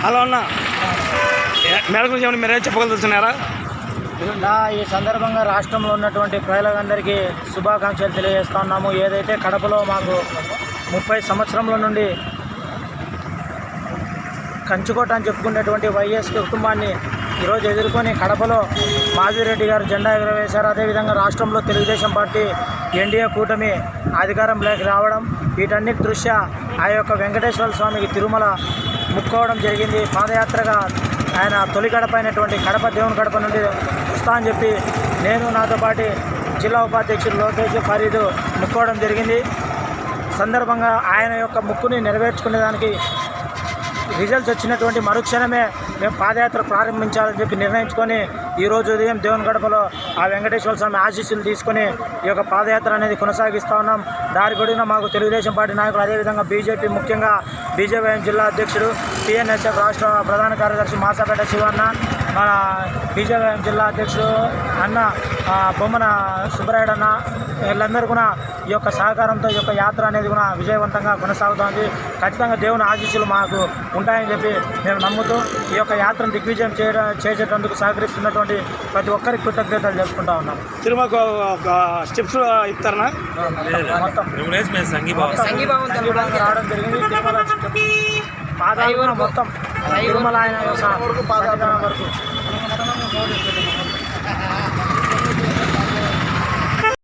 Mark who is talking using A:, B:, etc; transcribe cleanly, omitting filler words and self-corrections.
A: Hello అన్న, మేడ గురించి ఏమైనా మీరేం చెప్పగలుగుతున్నారా?
B: ఈ సందర్భంగా రాష్ట్రంలో ఉన్నటువంటి ప్రజలందరికీ శుభాకాంక్షలు తెలియజేస్తా ఉన్నాము. ఏదైతే కడపలో మాకు 30 సంవత్సరంల నుండి కంచుకోట అని చెప్పుకునేటువంటి వైఎస్ కుటుంబాన్ని ఈరోజు ఎదుర్కొని కడపలో మాధవిరెడ్డి గారు జెండా ఎగురవేశారు. అదేవిధంగా రాష్ట్రంలో తెలుగుదేశం పార్టీ ఎన్డీఏ కూటమి అధికారంలోకి రావడం, వీటన్నిటి దృష్ట్యా ఆ యొక్క వెంకటేశ్వర స్వామికి తిరుమల ముక్కోవడం జరిగింది. పాదయాత్రగా ఆయన తొలి గడప అయినటువంటి కడప దేవుని గడప నుండి వస్తా అని చెప్పి నేను నాతో పాటు జిల్లా ఉపాధ్యక్షుడు లోకేష్ ఫరీదు ముక్కోవడం జరిగింది. సందర్భంగా ఆయన యొక్క ముక్కుని నెరవేర్చుకునేదానికి రిజల్ట్స్ వచ్చినటువంటి మరుక్షణమే మేము పాదయాత్ర ప్రారంభించాలని చెప్పి నిర్ణయించుకొని ఈరోజు ఉదయం దేవుని గడపలో ఆ వెంకటేశ్వర స్వామి ఆశీస్సులు తీసుకొని ఈ యొక్క పాదయాత్ర అనేది కొనసాగిస్తూ ఉన్నాం. దారి పొడిగిన మాకు తెలుగుదేశం పార్టీ నాయకులు, అదేవిధంగా బీజేపీ, ముఖ్యంగా బీజేపీ జిల్లా అధ్యక్షుడు, టీఎన్ఎస్ఎఫ్ రాష్ట్ర ప్రధాన కార్యదర్శి మాసాపేట శివన్న, మన బీజేపీ జిల్లా అధ్యక్షుడు అన్న బొమ్మన సుబ్బరాయుడు అన్న, వీళ్ళందరూ కూడా ఈ యొక్క సహకారంతో ఈ యొక్క యాత్ర అనేది కూడా విజయవంతంగా కొనసాగుతోంది. ఖచ్చితంగా దేవుని ఆశీస్సులు మాకు ఉంటాయని చెప్పి మేము నమ్ముతూ ఈ యొక్క యాత్రను దిగ్విజయం చేసేటందుకు సహకరిస్తున్నటువంటి ప్రతి ఒక్కరికి కృతజ్ఞతలు తెలుపుకుంటా ఉన్నాం.
A: తిరుమలకు ఒక స్టెప్స్ ఇస్తారనా?
B: మొత్తం రావడం జరిగింది. తిరుమల పాదాలు మొత్తం తిరుమల ఆయన యొక్క వరకు